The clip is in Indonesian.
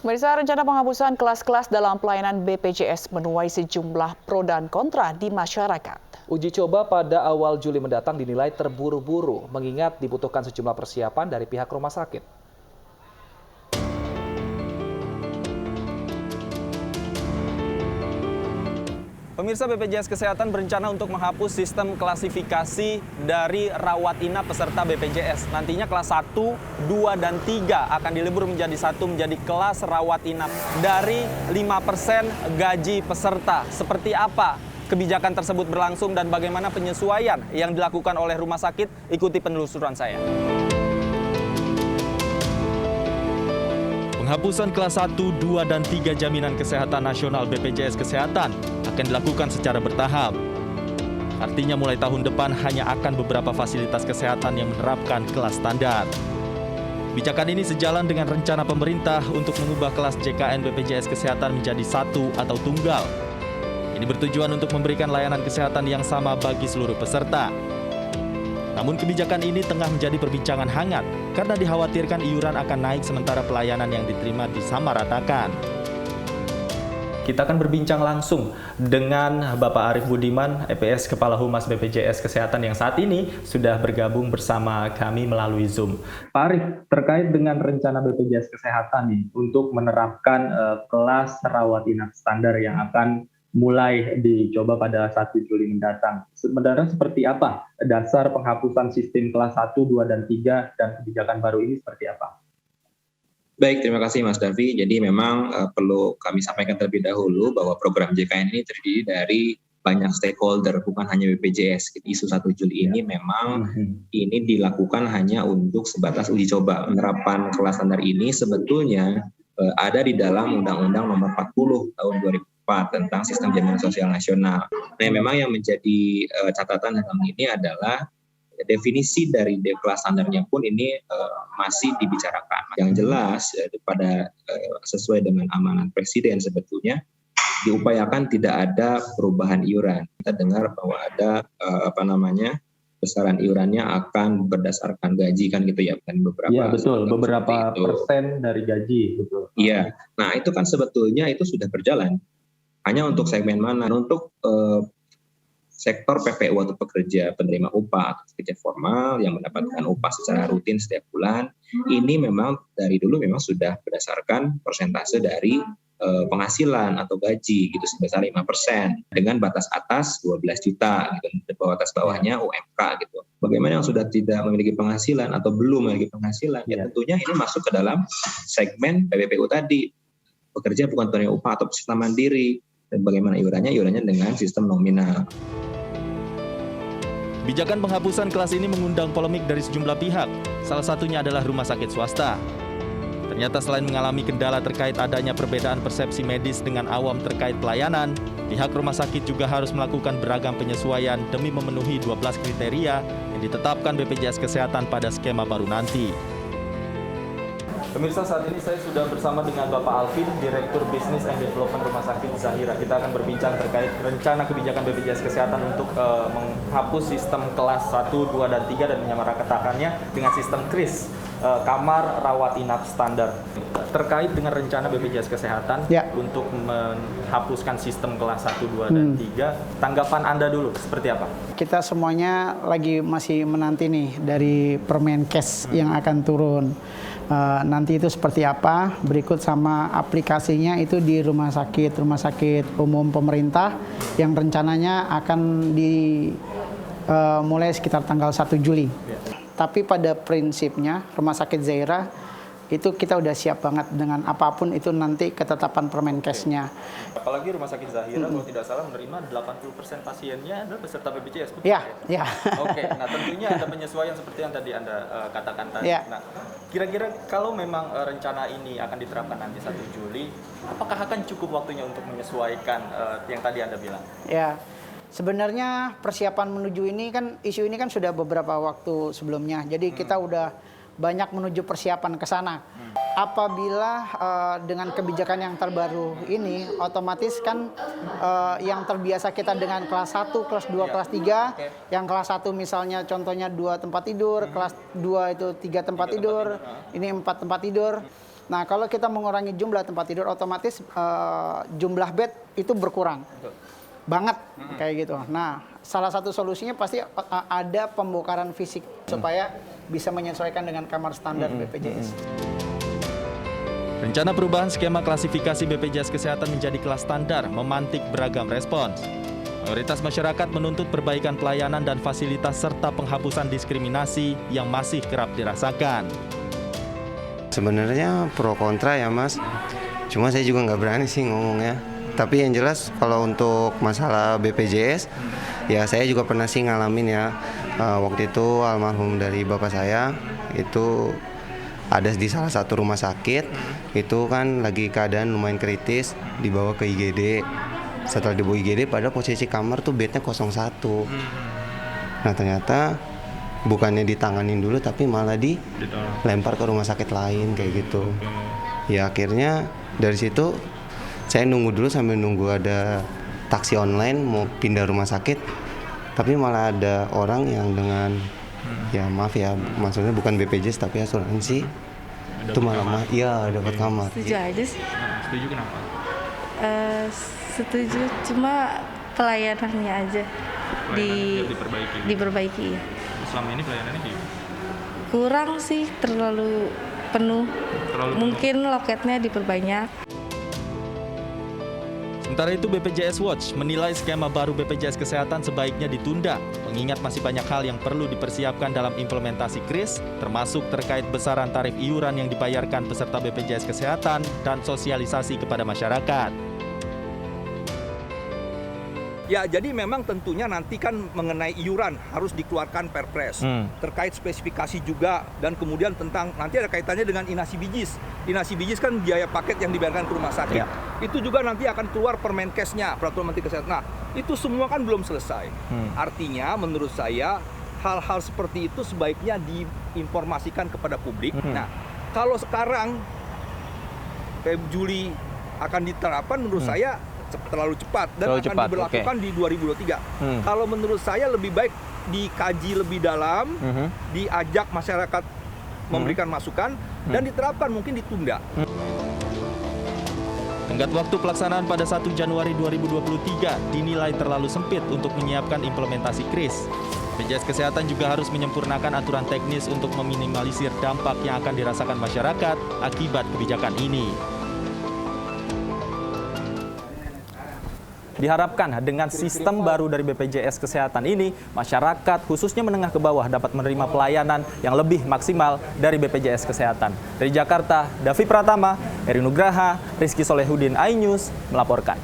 Pemirsa, rencana penghapusan kelas-kelas dalam pelayanan BPJS menuai sejumlah pro dan kontra di masyarakat. Uji coba pada awal Juli mendatang dinilai terburu-buru, mengingat dibutuhkan sejumlah persiapan dari pihak rumah sakit. Pemirsa, BPJS Kesehatan berencana untuk menghapus sistem klasifikasi dari rawat inap peserta BPJS. Nantinya kelas 1, 2, dan 3 akan dilebur menjadi satu menjadi kelas rawat inap dari 5% gaji peserta. Seperti apa kebijakan tersebut berlangsung dan bagaimana penyesuaian yang dilakukan oleh rumah sakit? Ikuti penelusuran saya. Penghapusan kelas 1, 2, dan 3 Jaminan Kesehatan Nasional BPJS Kesehatan akan dilakukan secara bertahap. Artinya mulai tahun depan hanya akan beberapa fasilitas kesehatan yang menerapkan kelas standar. Kebijakan ini sejalan dengan rencana pemerintah untuk mengubah kelas JKN BPJS Kesehatan menjadi satu atau tunggal. Ini bertujuan untuk memberikan layanan kesehatan yang sama bagi seluruh peserta. Namun kebijakan ini tengah menjadi perbincangan hangat karena dikhawatirkan iuran akan naik sementara pelayanan yang diterima disamaratakan. Kita akan berbincang langsung dengan Bapak Arief Budiman, EPS Kepala Humas BPJS Kesehatan yang saat ini sudah bergabung bersama kami melalui Zoom. Pak Arief, terkait dengan rencana BPJS Kesehatan nih untuk menerapkan kelas rawat inap standar yang akan mulai dicoba pada 1 Juli mendatang. Sebenarnya seperti apa dasar penghapusan sistem kelas 1, 2, dan 3 dan kebijakan baru ini seperti apa? Baik, terima kasih Mas Davi. Jadi memang perlu kami sampaikan terlebih dahulu bahwa program JKN ini terdiri dari banyak stakeholder, bukan hanya BPJS. Isu 1 Juli ini memang ini dilakukan hanya untuk sebatas uji coba. Penerapan kelas standar ini sebetulnya ada di dalam Undang-Undang Nomor 40 tahun 2004 tentang Sistem Jaminan Sosial Nasional. Nah, memang yang menjadi catatan dalam ini adalah definisi dari kelas standarnya pun ini masih dibicarakan. Yang jelas pada sesuai dengan amanat Presiden sebetulnya diupayakan tidak ada perubahan iuran. Kita dengar bahwa ada besaran iurannya akan berdasarkan gaji kan gitu ya, dan beberapa. Iya betul, beberapa persen dari gaji betul. Iya. Nah, itu kan sebetulnya itu sudah berjalan. Hanya untuk segmen mana? Untuk sektor PPU atau pekerja penerima upah atau pekerja formal yang mendapatkan upah secara rutin setiap bulan, ini memang dari dulu memang sudah berdasarkan persentase dari penghasilan atau gaji gitu sebesar 5% dengan batas atas 12 juta gitu, batas bawahnya UMK gitu. Bagaimana yang sudah tidak memiliki penghasilan atau belum memiliki penghasilan? Ya tentunya ini masuk ke dalam segmen PPPU tadi, pekerja bukan penerima upah atau peserta mandiri. Dan bagaimana iurannya? Iurannya dengan sistem nominal. Kebijakan penghapusan kelas ini mengundang polemik dari sejumlah pihak. Salah satunya adalah rumah sakit swasta. Ternyata selain mengalami kendala terkait adanya perbedaan persepsi medis dengan awam terkait pelayanan, pihak rumah sakit juga harus melakukan beragam penyesuaian demi memenuhi 12 kriteria yang ditetapkan BPJS Kesehatan pada skema baru nanti. Pemirsa, saat ini saya sudah bersama dengan Bapak Alvin, Direktur Bisnis and Development Rumah Sakit Zahira. Kita akan berbincang terkait rencana kebijakan BPJS Kesehatan untuk menghapus sistem kelas 1, 2, dan 3 dan menyamaratakannya dengan sistem KRIS, Kamar Rawat Inap Standar. Terkait dengan rencana BPJS Kesehatan untuk menghapuskan sistem kelas 1, 2, dan 3, tanggapan Anda dulu seperti apa? Kita semuanya masih menanti nih dari Permenkes yang akan turun. Nanti itu seperti apa, berikut sama aplikasinya itu di rumah sakit umum pemerintah yang rencananya akan dimulai sekitar tanggal 1 Juli. Tapi pada prinsipnya rumah sakit Zahira itu kita udah siap banget dengan apapun itu nanti ketetapan Permenkesnya. Apalagi rumah sakit Zahira kalau tidak salah menerima 80% pasiennya adalah peserta BPJS. Iya. Oke, nah tentunya ada penyesuaian seperti yang tadi Anda katakan tadi. Nah, kira-kira kalau memang rencana ini akan diterapkan nanti 1 Juli, apakah akan cukup waktunya untuk menyesuaikan yang tadi Anda bilang? Ya. Sebenarnya persiapan menuju ini kan isu ini kan sudah beberapa waktu sebelumnya. Jadi kita udah banyak menuju persiapan ke sana. Apabila dengan kebijakan yang terbaru ini, otomatis kan yang terbiasa kita dengan kelas 1, kelas 2, kelas 3, yang kelas 1 misalnya contohnya 2 tempat tidur, kelas 2 itu 3 tempat tidur, ini 4 tempat tidur. Nah, kalau kita mengurangi jumlah tempat tidur, otomatis jumlah bed itu berkurang. Banget, kayak gitu. Nah, salah satu solusinya pasti ada pembongkaran fisik supaya bisa menyesuaikan dengan kamar standar BPJS. Rencana perubahan skema klasifikasi BPJS Kesehatan menjadi kelas standar memantik beragam respons. Mayoritas masyarakat menuntut perbaikan pelayanan dan fasilitas serta penghapusan diskriminasi yang masih kerap dirasakan. Sebenarnya pro kontra ya Mas, cuma saya juga nggak berani sih ngomongnya. Tapi yang jelas kalau untuk masalah BPJS, ya saya juga pernah sih ngalamin ya. Waktu itu almarhum dari bapak saya itu ada di salah satu rumah sakit, itu kan lagi keadaan lumayan kritis, dibawa ke IGD. Setelah dibawa IGD, pada posisi kamar tuh bednya 01. Nah ternyata bukannya ditanganin dulu, tapi malah dilempar ke rumah sakit lain kayak gitu. Ya akhirnya dari situ saya nunggu dulu sambil nunggu ada taksi online mau pindah rumah sakit, tapi malah ada orang yang dengan ya maaf ya, maksudnya bukan BPJS tapi asuransi itu malah iya dapat kamar. Setuju aja sih. Setuju kenapa? Setuju, cuma pelayanannya aja diperbaiki. Ya. Selama ini pelayanannya gimana? Kurang sih, terlalu penuh. Mungkin loketnya diperbanyak. Sementara itu BPJS Watch menilai skema baru BPJS Kesehatan sebaiknya ditunda, mengingat masih banyak hal yang perlu dipersiapkan dalam implementasi KRIS, termasuk terkait besaran tarif iuran yang dibayarkan peserta BPJS Kesehatan dan sosialisasi kepada masyarakat. Ya, jadi memang tentunya nanti kan mengenai iuran harus dikeluarkan Perpres. Terkait spesifikasi juga, dan kemudian tentang nanti ada kaitannya dengan inasi bijis. Inasi bijis kan biaya paket yang dibayarkan ke rumah sakit. Ya. Itu juga nanti akan keluar Permenkesnya, Peraturan Menteri Kesehatan. Nah, itu semua kan belum selesai. Artinya menurut saya hal-hal seperti itu sebaiknya diinformasikan kepada publik. Nah, kalau sekarang Juli akan diterapkan, menurut saya terlalu cepat dan akan diberlakukan di 2023. Kalau menurut saya lebih baik dikaji lebih dalam, diajak masyarakat memberikan masukan dan diterapkan, mungkin ditunda. Tenggat waktu pelaksanaan pada 1 Januari 2023 dinilai terlalu sempit untuk menyiapkan implementasi KRIS. BPJS Kesehatan juga harus menyempurnakan aturan teknis untuk meminimalisir dampak yang akan dirasakan masyarakat akibat kebijakan ini. Diharapkan dengan sistem baru dari BPJS Kesehatan ini, masyarakat khususnya menengah ke bawah dapat menerima pelayanan yang lebih maksimal dari BPJS Kesehatan. Dari Jakarta, Davi Pratama, Eri Nugraha, Rizky Solehudin, iNews melaporkan.